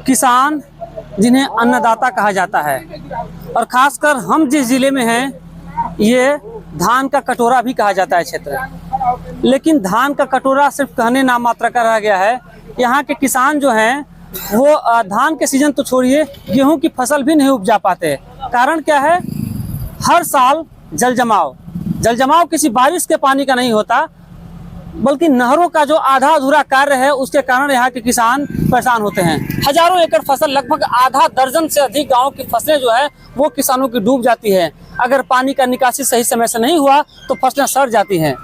किसान जिन्हें अन्नदाता कहा जाता है, और खासकर हम जिस ज़िले में हैं ये धान का कटोरा भी कहा जाता है क्षेत्र। लेकिन धान का कटोरा सिर्फ कहने नाम मात्र का रह गया है। यहाँ के किसान जो हैं वो धान के सीजन तो छोड़िए, गेहूं की फसल भी नहीं उपजा पाते। कारण क्या है? हर साल जल जमाव किसी बारिश के पानी का नहीं होता, बल्कि नहरों का जो आधा अधूरा कार्य है उसके कारण यहाँ के किसान परेशान होते हैं। हजारों एकड़ फसल, लगभग आधा दर्जन से अधिक गांव की फसलें जो है वो किसानों की डूब जाती है। अगर पानी का निकासी सही समय से नहीं हुआ तो फसलें सड़ जाती हैं।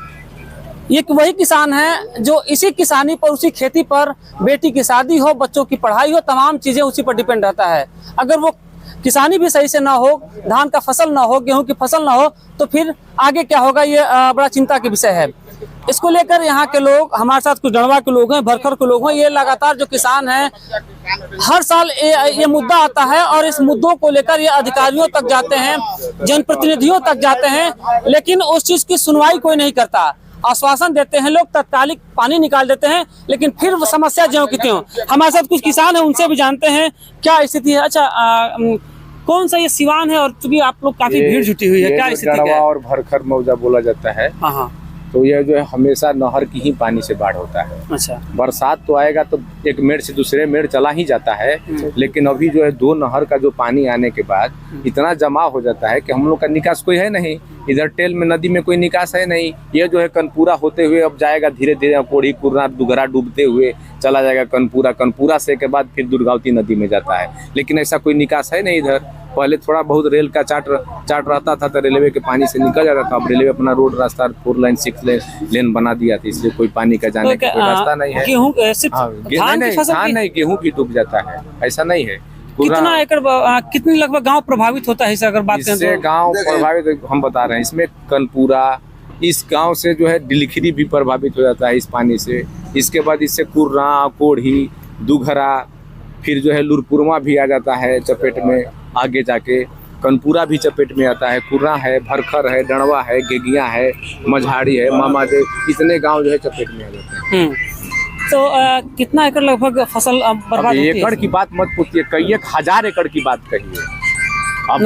ये वही किसान है जो इसी किसानी पर, उसी खेती पर, बेटी की शादी हो, बच्चों की पढ़ाई हो, तमाम चीज़ें उसी पर डिपेंड रहता है। अगर वो किसानी भी सही से ना हो, धान का फसल ना हो, गेहूं की फसल ना हो, तो फिर आगे क्या होगा, ये बड़ा चिंता के विषय है। इसको लेकर यहाँ के लोग, हमारे साथ कुछ डणवा के लोग हैं, भरखर के लोग हैं, ये लगातार जो किसान हैं हर साल ये मुद्दा आता है और इस मुद्दों को लेकर ये अधिकारियों तक जाते हैं, जनप्रतिनिधियों तक जाते हैं, लेकिन उस चीज़ की सुनवाई कोई नहीं करता। आश्वासन देते हैं लोग, तात्कालिक पानी निकाल देते हैं, लेकिन फिर वो समस्या ज्यों की त्यों। हमारे साथ कुछ किसान हैं, उनसे भी जानते हैं क्या स्थिति है। अच्छा, कौन सा ये सिवान है और चूंकि आप लोग काफी भीड़ जुटी हुई है, क्या स्थिति है? और भरखर मौजा बोला जाता है। हाँ, तो यह जो है हमेशा नहर की ही पानी से बाढ़ होता है। अच्छा, बरसात तो आएगा तो एक मेड़ से दूसरे मेड़ चला ही जाता है, लेकिन अभी जो है दो नहर का जो पानी आने के बाद इतना जमा हो जाता है कि हम लोग का निकास कोई है नहीं। इधर टेल में नदी में कोई निकास है नहीं। ये जो है कनपुरा होते हुए अब जाएगा धीरे धीरे, कोढ़ी कुर्रा दुगरा डूबते हुए चला जाएगा कनपुरा से के बाद फिर दुर्गावती नदी में जाता है। लेकिन ऐसा कोई निकास है नहीं इधर। पहले थोड़ा बहुत रेल का चाट रहता था तो रेलवे के पानी से निकल जाता था। अब रेलवे अपना रोड रास्ता 4 लाइन 6 लेन बना दिया था, इसलिए कोई पानी का जाने का कोई रास्ता नहीं है। धान नहीं, गेहूँ भी डूब जाता है, ऐसा नहीं है। कितना एकड़, कितनी लगभग गांव प्रभावित होता है इसे अगर बात करें तो? गांव प्रभावित हम बता रहे हैं, इसमें कनपुरा, इस गांव से जो है डिलखरी भी प्रभावित हो जाता है इस पानी से। इसके बाद इससे कुर्रा, कोढ़ी, दुघरा, फिर जो है लुरपुरमा भी आ जाता है चपेट में। आगे जाके कनपुरा भी चपेट में आता है, कुर्रा है, भरखर है, डणवा है, गेगिया है, मझाड़ी है, मामादेव, इतने गांव जो है चपेट में आ जाते हैं। तो कितना एकड़ लगभग फसल बर्बाद होती है? एकड़ की बात मत पूछिए, कई 1000 एकड़ की बात कहिए। अब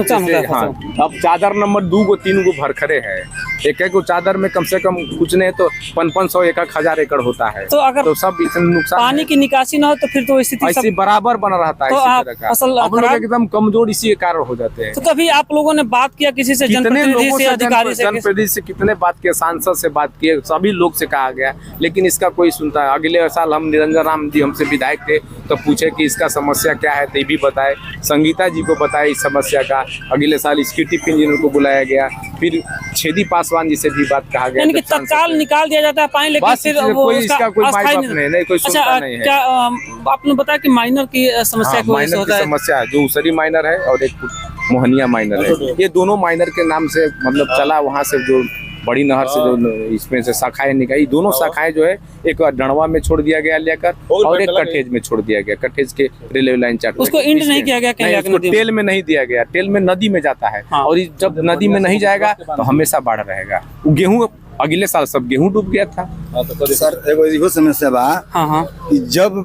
अब चादर नंबर 2 गो 3 गो भरखरे है। एक एक चादर में कम से कम कुछ नहीं तो 500 एक 1000 एकड़ होता है। तो अगर तो सब नुकसान, पानी की निकासी ना हो तो फिर तो स्थिति ऐसी बराबर बना रहता है। तो फसल हम लोग एकदम कमजोर इसी के कारण हो जाते हैं। तो कभी आप लोगों ने बात किया किसी से, जनप्रतिनिधि से, अधिकारी से? जनप्रतिनिधि से कितने बात किए, सांसद से बात किए, सभी लोग से कहा गया, लेकिन इसका कोई सुनता है। अगले साल हम निरंजन राम जी हमसे विधायक थे तो पूछे कि इसका समस्या क्या है, तो भी बताए, संगीता जी को बताए इस समस्या का। अगले साल इसकी टिप इंजीनियर को बुलाया गया, फिर छेदी पासवान जी से भी बात कहा गया। यानी कि तत्काल निकाल दिया जाता है पानी, लेकिन फिर वो इसका कोई नहीं, कोई सुनता नहीं है। क्या आपने बताया कि माइनर की समस्या की वजह से होता है? समस्या है, जो उसरी माइनर है और एक मोहनिया माइनर है, ये दोनों माइनर के नाम से मतलब चला। वहाँ से जो बड़ी नहर से जो इसमें से शाखाएं निकाली, दोनों शाखाएं जो है एक डणवा में छोड़ दिया गया लेकर, और एक कटेज में छोड़ दिया गया। कटेज के रेलवे लाइन चार्ट उसको इंड नहीं किया गया, टेल में नहीं दिया गया, टेल में नदी में जाता है। और जब नदी में नहीं जाएगा तो हमेशा बाढ़ रहेगा। गेहूँ अगले साल सब गेहूँ डूब गया था। सर एगो इहो समस्या बा कि जब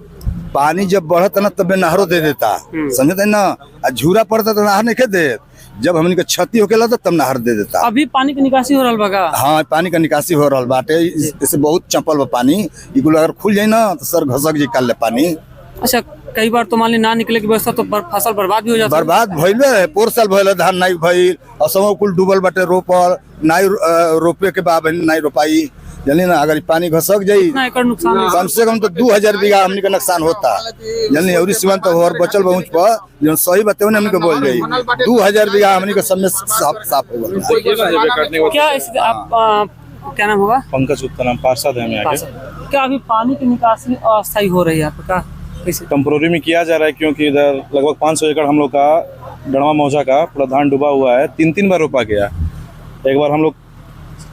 पानी जब बढ़ता ना तब नहरों दे देता, समझते ना, झूरा पड़ता तो नहर नहीं दे। जब हमनी के क्षति होकेला तब नहर दे देता। अभी पानी की निकासी हो रहा बा? हाँ, पानी का निकासी हो रहा बाटे। इससे बहुत चंपल बा पानी, इकुल अगर खुल जाए ना तो सर घसक जी काल ले पानी। अच्छा, कई बार तो मान ली ना निकले की व्यवस्था तो फसल बर्बाद भी हो जाता है। बर्बाद भइले है, पोर साल भइल, धान नहीं भइल, असमो कुल डूबल बाटे, रोपल नहीं, रोपे के बाद नहीं रोपाई, जानी ना। अगर पानी घसक जाई कम से कम तो 2000 बीघा हमनी का नुकसान होता, जानी। और सीवन तो और बचल पहुंच पर जो सही बताओ ना हमनी को बोल जाई 2000 बीघा हमनी का सब में साफ हो गया। क्या आप क्या नाम होगा? पंकज गुप्ता नाम, पार्षद है यहाँ के। क्या अभी पानी की निकासी अस्थायी हो रही है आपका? टेम्पोररी में किया जा रहा है, क्योंकि इधर लगभग 500 एकड़ हम लोग का डणवा मौजा का पूरा धान डूबा हुआ है। 3 बार रोपा गया। एक बार हम लोग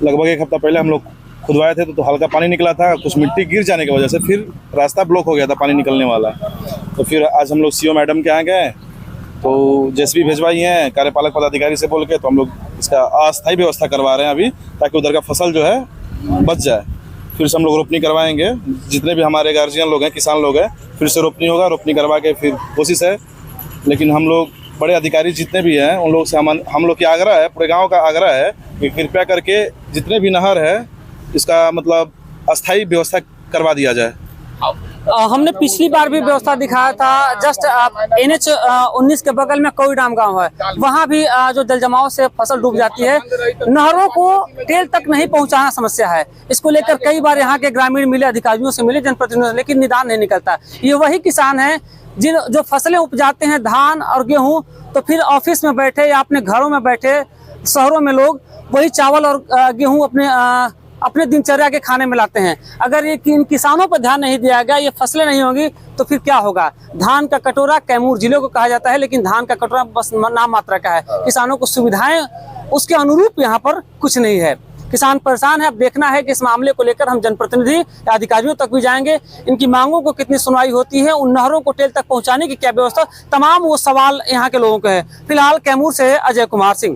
लगभग 1 हफ्ता पहले हम लोग खुदवाए थे तो हल्का पानी निकला था, कुछ मिट्टी गिर जाने की वजह से फिर रास्ता ब्लॉक हो गया था पानी निकलने वाला। तो फिर आज हम लोग सीओ मैडम के यहाँ गए तो जेसीबी भेजवाई हैं कार्यपालक पदाधिकारी से बोल के, तो हम लोग इसका अस्थायी व्यवस्था करवा रहे हैं अभी, ताकि उधर का फसल जो है बच जाए। फिर से हम लोग रोपनी करवाएंगे। जितने भी हमारे गार्जियन लोग हैं, किसान लोग हैं, फिर से रोपनी होगा। रोपनी करवा के फिर कोशिश है, लेकिन हम लोग बड़े अधिकारी जितने भी हैं उन लोग से हम लोग की आग्रह है, पूरे गांव का आग्रह है कि कृपया करके जितने भी नहर है इसका मतलब अस्थायी व्यवस्था करवा दिया जाए। हमने पिछली बार भी व्यवस्था दिखाया था। जस्ट NH 19 के बगल में कोईडाम गांव है, वहां भी जो जल जमाव से फसल डूब जाती है। नहरों को टेल तक नहीं पहुंचाना समस्या है। इसको लेकर कई बार यहाँ के ग्रामीण मिले, अधिकारियों से मिले, जनप्रतिनिधियों, लेकिन निदान नहीं निकलता। ये वही किसान हैं जो फसलें उपजाते हैं, धान और गेहूं, तो फिर ऑफिस में बैठे या अपने घरों में बैठे, शहरों में लोग वही चावल और गेहूं अपने दिनचर्या के खाने में लाते हैं। अगर ये इन किसानों पर ध्यान नहीं दिया गया, ये फसलें नहीं होंगी, तो फिर क्या होगा? धान का कटोरा कैमूर जिले को कहा जाता है, लेकिन धान का कटोरा बस नाम मात्रा का है। किसानों को सुविधाएं उसके अनुरूप यहाँ पर कुछ नहीं है। किसान परेशान है। अब देखना है कि इस मामले को लेकर हम जनप्रतिनिधि या अधिकारियों तक भी जाएंगे, इनकी मांगों को कितनी सुनवाई होती है, उन नहरों को टेल तक पहुंचाने की क्या व्यवस्था, तमाम वो सवाल यहाँ के लोगों के हैं। फिलहाल कैमूर से अजय कुमार सिंह।